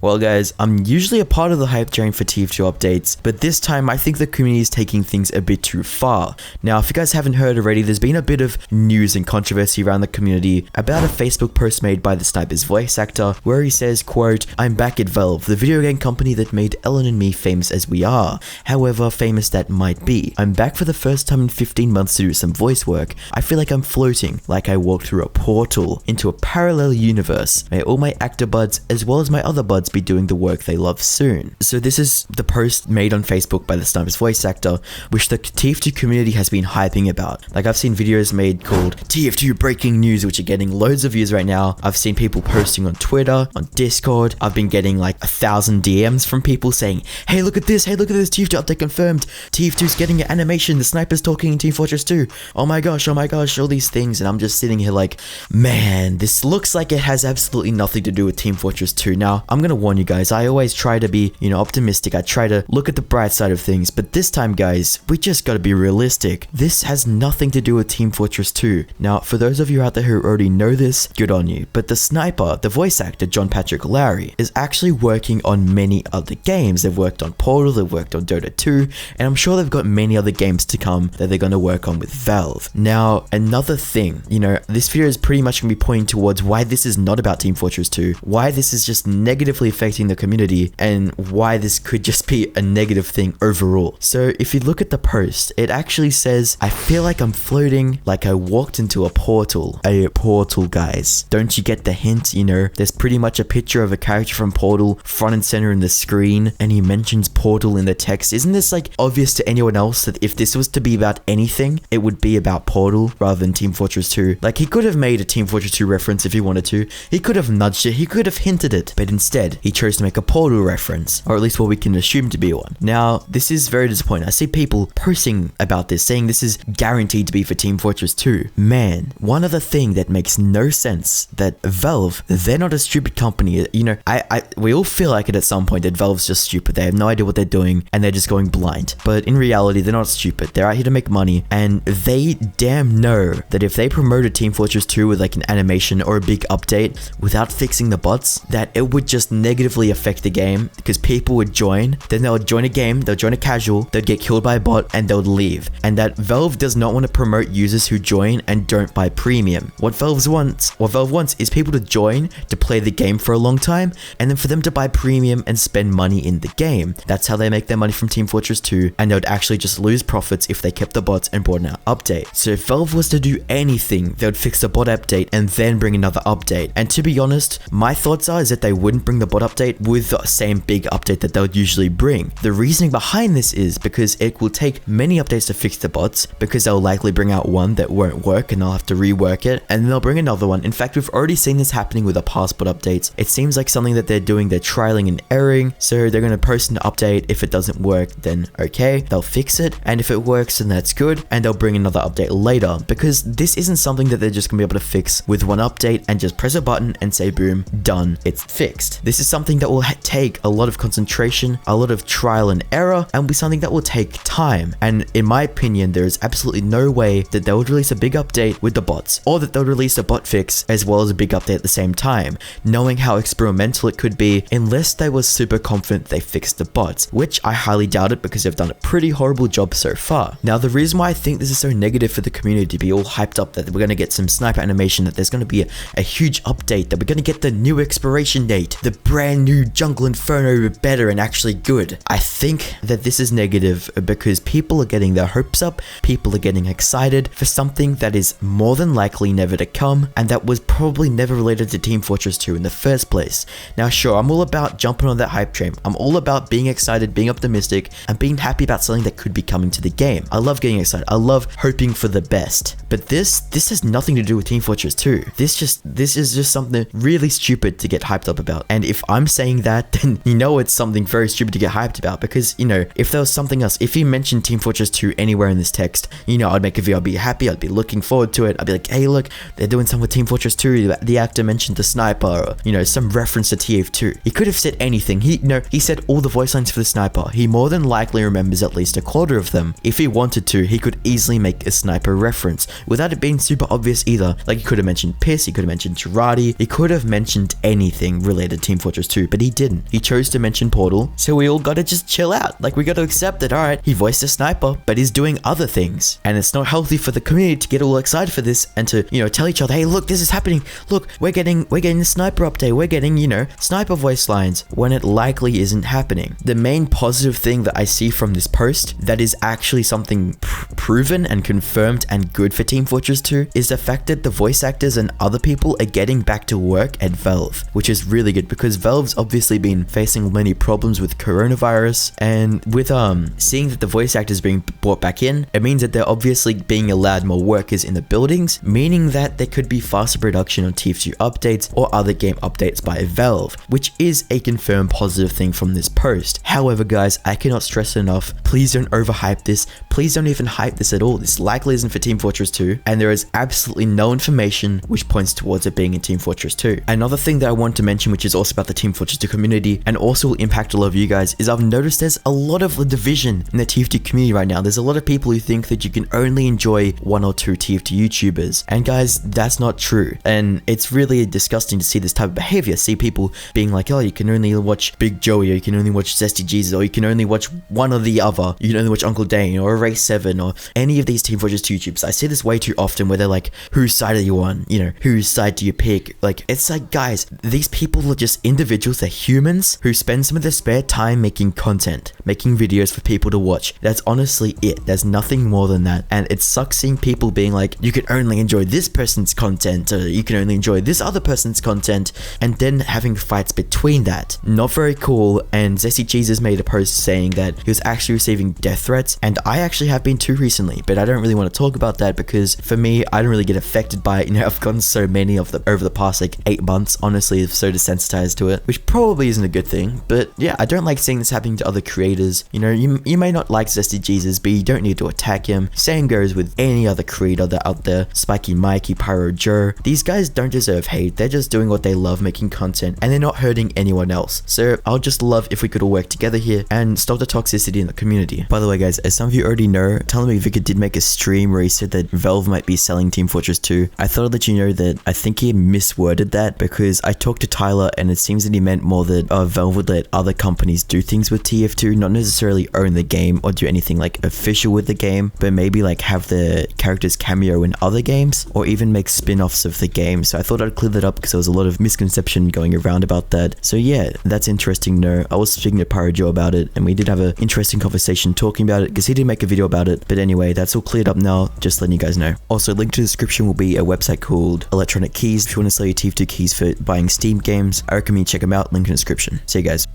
Well guys, I'm usually a part of the hype train for TF2 updates, but this time I think the community is taking things a bit too far. Now if you guys haven't heard already, there's been a bit of news and controversy around the community about a Facebook post made by the Sniper's voice actor where he says, quote, "I'm back at Valve, the video game company that made Ellen and me famous as we are. However famous that might be. I'm back for the first time in 15 months to do some voice work. I feel like I'm floating, like I walked through a portal into a parallel universe. May all my actor buds as well as my other buds be doing the work they love soon." So this is the post made on Facebook by the Sniper's voice actor, which the TF2 community has been hyping about. Like I've seen videos made called TF2 breaking news, which are getting loads of views right now. I've seen people posting on Twitter, on Discord. I've been getting like 1,000 DMs from people saying, hey look at this, TF2 update confirmed. TF2's getting an animation, the Sniper's talking in Team Fortress 2. Oh my gosh, all these things. And I'm just sitting here like, man, this looks like it has absolutely nothing to do with Team Fortress 2. Now, I'm gonna warn you guys, I always try to be, optimistic. I try to look at the bright side of things, but this time, guys, we just gotta be realistic. This has nothing to do with Team Fortress 2. Now, for those of you out there who already know this, good on you. But the Sniper, the voice actor, John Patrick Lowry, is actually working on many other games. They've worked on Portal, they've worked on Dota 2, and I'm sure they've got many other games to come that they're gonna work on with Valve. Now, another thing, this video is pretty much gonna be pointing towards why this is not about Team Fortress 2, why this is just negatively affecting the community, and why this could just be a negative thing overall. So if you look at the post, it actually says, "I feel like I'm floating, like I walked into a portal." A portal, guys. Don't you get the hint? There's pretty much a picture of a character from Portal front and center in the screen, and he mentions Portal in the text. Isn't this like obvious to anyone else that if this was to be about anything, it would be about Portal rather than Team Fortress 2? Like he could have made a Team Fortress 2 reference if he wanted to. He could have nudged it, he could have hinted it, but instead he chose to make a Portal reference, or at least what we can assume to be one. Now, this is very disappointing. I see people posting about this, saying this is guaranteed to be for Team Fortress 2. Man, one other thing that makes no sense, that Valve, they're not a stupid company. We all feel like it at some point, that Valve's just stupid. They have no idea what they're doing, and they're just going blind. But in reality, they're not stupid. They're out here to make money, and they damn know that if they promoted Team Fortress 2 with like an animation or a big update without fixing the bots, that it would just negatively affect the game, because people would join, then they would join a game, they'll join a casual, they'd get killed by a bot, and they'll leave. And that Valve does not want to promote users who join and don't buy premium. What Valve wants is people to join to play the game for a long time, and then for them to buy premium and spend money in the game. That's how they make their money from Team Fortress 2, and they would actually just lose profits if they kept the bots and brought an update. So if Valve was to do anything, they would fix the bot update and then bring another update. And to be honest, my thoughts are is that they wouldn't bring the bot update with the same big update that they would usually bring. The reasoning behind this is because it will take many updates to fix the bots, because they'll likely bring out one that won't work and they'll have to rework it, and then they'll bring another one. In fact, we've already seen this happening with the past bot updates. It seems like something that they're doing, they're trialing and erroring, so they're going to post an update. If it doesn't work, then okay, they'll fix it, and if it works, then that's good, and they'll bring another update later, because this isn't something that they're just going to be able to fix with one update and just press a button and say boom, done, it's fixed. This is something that will take a lot of concentration, a lot of trial and error, and be something that will take time. And in my opinion, there is absolutely no way that they would release a big update with the bots, or that they'll release a bot fix as well as a big update at the same time, knowing how experimental it could be, unless they were super confident they fixed the bots, which I highly doubt it, because they've done a pretty horrible job so far. Now, the reason why I think this is so negative for the community to be all hyped up that we're going to get some sniper animation, that there's going to be a huge update, that we're going to get the new expiration date, the brand new Jungle Inferno better and actually good. I think that this is negative because people are getting their hopes up, people are getting excited for something that is more than likely never to come, and that was probably never related to Team Fortress 2 in the first place. Now sure, I'm all about jumping on that hype train. I'm all about being excited, being optimistic, and being happy about something that could be coming to the game. I love getting excited. I love hoping for the best. But this has nothing to do with Team Fortress 2. This is just something really stupid to get hyped up about. And if I'm saying that, then it's something very stupid to get hyped about, because if there was something else, if you mentioned Team Fortress 2 anywhere in this text, I'd make a video, I'd be happy, I'd be looking forward to it. I'd be like, hey look, they're doing something with Team Fortress 2, the actor mentioned the Sniper, or some reference to TF2. He could have said anything. He said all the voice lines for the Sniper. He more than likely remembers at least a quarter of them. If he wanted to, he could easily make a Sniper reference without it being super obvious either. Like he could have mentioned Piss, he could have mentioned Girardi, he could have mentioned anything related to Team Fortress Fortress 2, but he didn't. He chose to mention Portal, so we all gotta just chill out. Like, we gotta accept that, alright, he voiced a sniper, but he's doing other things. And it's not healthy for the community to get all excited for this and to, you know, tell each other, hey, look, this is happening. Look, we're getting the sniper update. We're getting, you know, sniper voice lines, when it likely isn't happening. The main positive thing that I see from this post that is actually something proven and confirmed and good for Team Fortress 2 is the fact that the voice actors and other people are getting back to work at Valve, which is really good because Valve's obviously been facing many problems with coronavirus, and with seeing that the voice actors being brought back in, it means that they're obviously being allowed more workers in the buildings, meaning that there could be faster production on TF2 updates or other game updates by Valve, which is a confirmed positive thing from this post. However, guys, I cannot stress enough, please don't overhype this. Please don't even hype this at all. This likely isn't for Team Fortress 2, and there is absolutely no information which points towards it being in Team Fortress 2. Another thing that I want to mention, which is also about the Team Fortress 2 community and also will impact a lot of you guys, is I've noticed there's a lot of division in the TF2 community right now. There's a lot of people who think that you can only enjoy one or two TF2 YouTubers, and guys, that's not true. And it's really disgusting to see this type of behavior. See people being like, oh, you can only watch Big Joey, or you can only watch Zesty Jesus, or you can only watch one or the other. You can only watch Uncle Dane or Race 7 or any of these Team Fortress 2 YouTubers. I see this way too often where they're like, whose side are you on? You know, whose side do you pick? Like, it's like, guys, these people are just individuals. They're humans who spend some of their spare time making content, making videos for people to watch. That's honestly it. There's nothing more than that. And it sucks seeing people being like, you can only enjoy this person's content, or you can only enjoy this other person's content, and then having fights between that. Not very cool. And Zesty Jesus made a post saying that he was actually receiving death threats, and I actually have been too recently, but I don't really want to talk about that because for me, I don't really get affected by it. You know, I've gotten so many of them over the past like 8 months, honestly, I'm so desensitized to it, which probably isn't a good thing. But yeah, I don't like seeing this happening to other creators. You know, you may not like Zesty Jesus, but you don't need to attack him. Same goes with any other creator that out there, Spiky Mikey, Pyro Joe. These guys don't deserve hate. They're just doing what they love, making content, and they're not hurting anyone else. So I'll just love if we could all work together here and stop the toxicity in the community. By the way, guys, as some of you already know, Telemi Vika did make a stream where he said that Valve might be selling Team Fortress 2. I thought I'd let you know that I think he misworded that because I talked to Tyler and it seems that he meant more that Valve would let other companies do things with TF2, not necessarily own the game or do anything like official with the game, but maybe like have the characters cameo in other games or even make spin-offs of the game. So I thought I'd clear that up because there was a lot of misconception going around about that. So yeah, that's interesting. No, I was speaking to Pyro Joe about it and we did have an interesting conversation talking about it because he did make a video about it. But anyway, that's all cleared up now, just letting you guys know. Also, link to the description will be a website called Electronic Keys. If you want to sell your TF2 keys for buying Steam games, I recommend you check them out, link in the description. See you guys.